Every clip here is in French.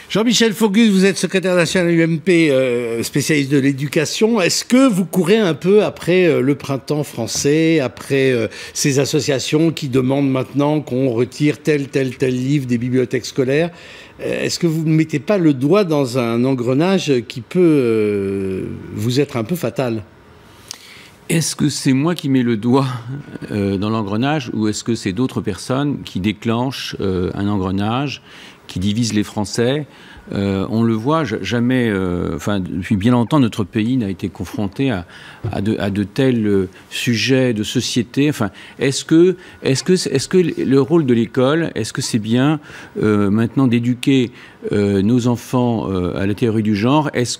Jean-Michel Faugus, vous êtes secrétaire national UMP, spécialiste de l'éducation. Est-ce que vous courez un peu après le printemps français, après ces associations qui demandent maintenant qu'on retire tel livre des bibliothèques scolaires? Est-ce que vous ne mettez pas le doigt dans un engrenage qui peut vous être un peu fatal? Est-ce que c'est moi qui mets le doigt dans l'engrenage ou est-ce que c'est d'autres personnes qui déclenchent un engrenage qui divise les Français? On le voit, jamais, depuis bien longtemps, notre pays n'a été confronté à de tels sujets de société. Enfin, est-ce que le rôle de l'école, est-ce que c'est bien maintenant d'éduquer nos enfants à la théorie du genre? Est-ce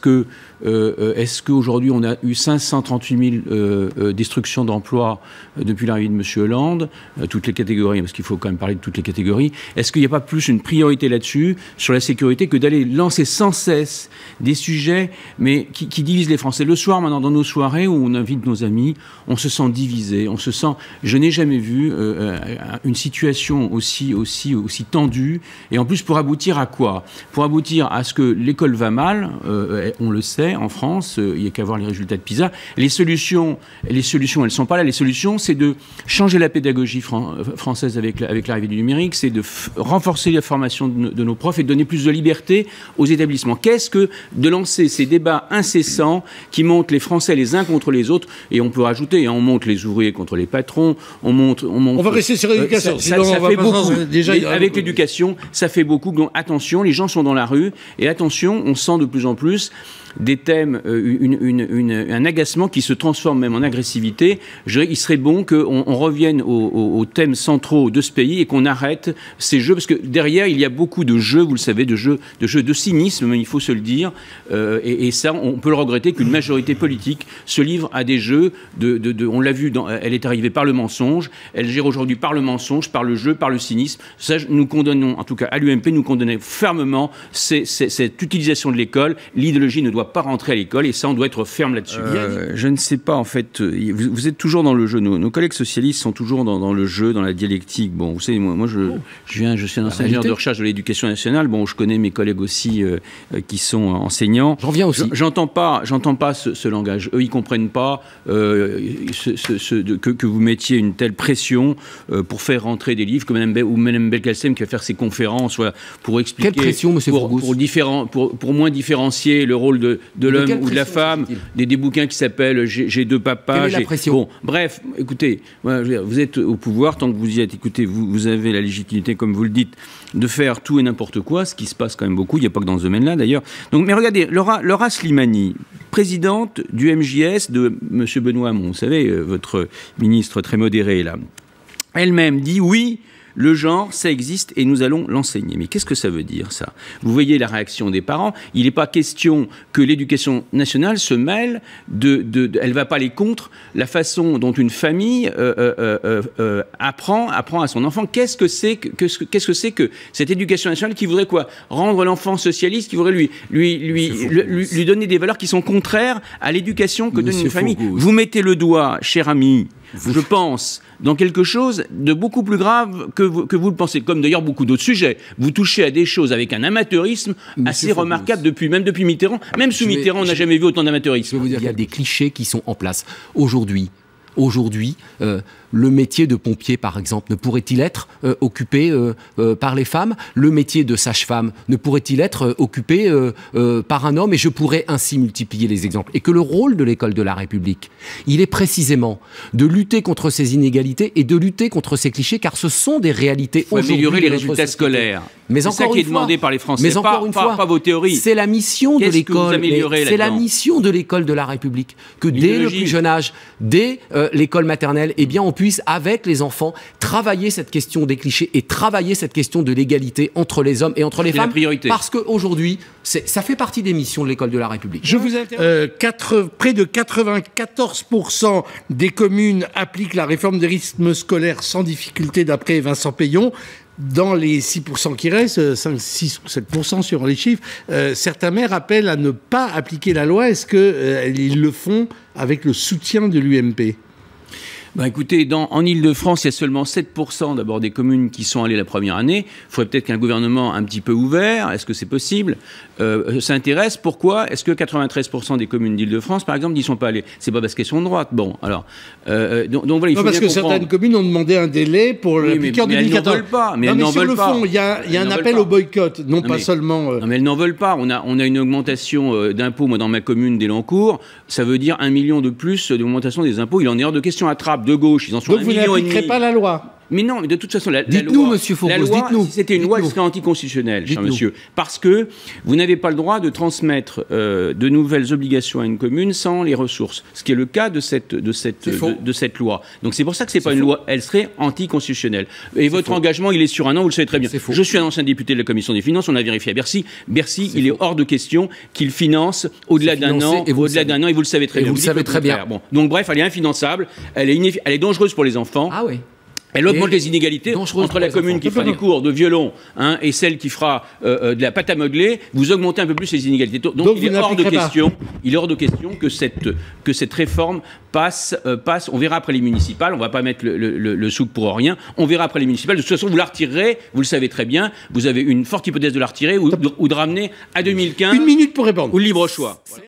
qu'aujourd'hui on a eu 538 000 destructions d'emplois depuis l'arrivée de M. Hollande, toutes les catégories, parce qu'il faut quand même parler de toutes les catégories. Est-ce qu'il n'y a pas plus une priorité là-dessus, sur la sécurité, que d'aller lancer sans cesse des sujets mais qui divisent les Français? Le soir, maintenant, dans nos soirées où on invite nos amis, on se sent divisé, on se sent... Je n'ai jamais vu une situation aussi tendue, et en plus pour aboutir à quoi? Pour aboutir à ce que l'école va mal, on le sait, en France, il n'y a qu'à voir les résultats de PISA. Les solutions, elles ne sont pas là. Les solutions, c'est de changer la pédagogie française avec l'arrivée du numérique, c'est de renforcer la formation de nos profs et de donner plus de liberté aux établissements. Qu'est-ce que de lancer ces débats incessants qui montent les Français les uns contre les autres? Et on peut rajouter, on monte les ouvriers contre les patrons, on va rester sur l'éducation. Ça fait beaucoup. Avec l'éducation, ça fait beaucoup. Donc attention, les gens sont dans la rue, et attention, on sent de plus en plus des thèmes, un agacement qui se transforme même en agressivité. Je dirais qu'il serait bon qu'on revienne aux thèmes centraux de ce pays et qu'on arrête ces jeux, parce que derrière, il y a beaucoup de jeux, vous le savez, de jeux de cynisme, il faut se le dire, et ça, on peut le regretter qu'une majorité politique se livre à des jeux on l'a vu, elle est arrivée par le mensonge, elle gère aujourd'hui par le mensonge, par le jeu, par le cynisme. Ça, nous condamnons, en tout cas à l'UMP, nous condamnons fermement cette utilisation de l'école. L'idéologie ne doit pas rentrer à l'école, et ça, on doit être ferme là-dessus. Je ne sais pas, en fait, vous êtes toujours dans le jeu. Nos collègues socialistes sont toujours dans le jeu, dans la dialectique. Bon, vous savez, moi je suis un ancien ingénieur de recherche de l'éducation nationale. Bon, je connais mes collègues aussi qui sont enseignants. J'en viens aussi. J'entends pas ce langage. Eux, ils comprennent pas que vous mettiez une telle pression pour faire rentrer des livres, comme Mme Belkacem qui va faire ses conférences pour expliquer... Quelle pression, M. Faugus ? Pour moins différencier le rôle de l'homme ou de la femme, des bouquins qui s'appellent J'ai deux papas. Quelle est la pression ? Bon, bref, écoutez, vous êtes au pouvoir, tant que vous y êtes, écoutez, vous avez la légitimité, comme vous le dites, de faire tout et n'importe quoi, ce qui se passe quand même beaucoup, il n'y a pas que dans ce domaine-là d'ailleurs. Donc, mais regardez, Laura Slimani, présidente du MJS de M. Benoît Hamon, vous savez, votre ministre très modéré là, elle-même dit oui, le genre, ça existe et nous allons l'enseigner. Mais qu'est-ce que ça veut dire, ça? Vous voyez la réaction des parents. Il n'est pas question que l'éducation nationale se mêle elle ne va pas aller contre la façon dont une famille apprend à son enfant. Qu'est-ce que c'est que cette éducation nationale qui voudrait quoi? Rendre l'enfant socialiste, qui voudrait lui donner des valeurs qui sont contraires à l'éducation que donne une famille. Vous mettez le doigt, cher ami, je pense, dans quelque chose de beaucoup plus grave que vous le pensez, comme d'ailleurs beaucoup d'autres sujets. Vous touchez à des choses avec un amateurisme assez remarquable depuis Mitterrand. Même sous Mitterrand, on n'a jamais vu autant d'amateurisme. Il y a des clichés qui sont en place. Aujourd'hui, le métier de pompier, par exemple, ne pourrait-il être occupé par les femmes? Le métier de sage-femme ne pourrait-il être occupé par un homme? Et je pourrais ainsi multiplier les exemples. Et que le rôle de l'école de la République, il est précisément de lutter contre ces inégalités et de lutter contre ces clichés, car ce sont des réalités aujourd'hui. Améliorer les résultats scolaires. Mais c'est ça qui est demandé par les Français. Mais encore une fois, pas vos théories. C'est la mission de l'école. C'est la mission de l'école de la République que dès le plus jeune âge, dès l'école maternelle, eh bien, on puisse, avec les enfants, travailler cette question des clichés et travailler cette question de l'égalité entre les hommes et entre les femmes. La priorité. Parce qu'aujourd'hui, ça fait partie des missions de l'école de la République. Je vous interromps. Près de 94% des communes appliquent la réforme des rythmes scolaires sans difficulté, d'après Vincent Payon. Dans les 6% qui restent, 5, 6 ou 7% sur les chiffres, certains maires appellent à ne pas appliquer la loi. Est-ce qu'ils le font avec le soutien de l'UMP ? Bah écoutez, en Ile-de-France, il y a seulement 7% d'abord des communes qui sont allées la première année. Il faudrait peut-être qu'un gouvernement un petit peu ouvert, est-ce que c'est possible, s'intéresse. Pourquoi est-ce que 93% des communes d'Ile-de-France, par exemple, n'y sont pas allées? C'est pas parce qu'elles sont de droite. Bon, alors... donc voilà, il faut parce bien que comprendre. certaines communes ont demandé un délai pour la piqûre de 2014. Elles n'en veulent pas. Mais elles n'en sur veulent le pas. fond, il y a un appel au boycott, non pas seulement... Non, mais elles n'en veulent pas. On a une augmentation d'impôts, moi, dans ma commune d'Elancourt. Ça veut dire 1 million de plus d'augmentation des impôts. Il en est hors de question. Attrape de gauche, ils en sont donc vous n'appliquerez pas la loi? Mais non, mais de toute façon, la dites-nous, loi, monsieur Fourgos, dites-nous. Si c'était une loi, elle serait anticonstitutionnelle, cher monsieur. Parce que vous n'avez pas le droit de transmettre de nouvelles obligations à une commune sans les ressources. Ce qui est le cas de cette loi. Donc c'est pour ça que c'est pas une loi. Elle serait anticonstitutionnelle. Et votre engagement, il est sur un an, vous le savez très bien. Je suis un ancien député de la Commission des Finances, on a vérifié à Bercy. Bercy, il est hors de question qu'il finance au-delà d'un an, et vous le savez très bien. Vous le savez très bien. Bon. Donc bref, elle est infinançable, elle est dangereuse pour les enfants. Ah oui. Elle augmente les inégalités entre la commune qui fera des cours de violon et celle qui fera de la pâte à modeler. Vous augmentez un peu plus les inégalités. Donc il est hors de question que cette réforme passe. On verra après les municipales. On ne va pas mettre le souk pour rien. On verra après les municipales. De toute façon, vous la retirerez. Vous le savez très bien. Vous avez une forte hypothèse de la retirer ou de ramener à 2015. Une minute pour répondre. Ou libre choix. Voilà.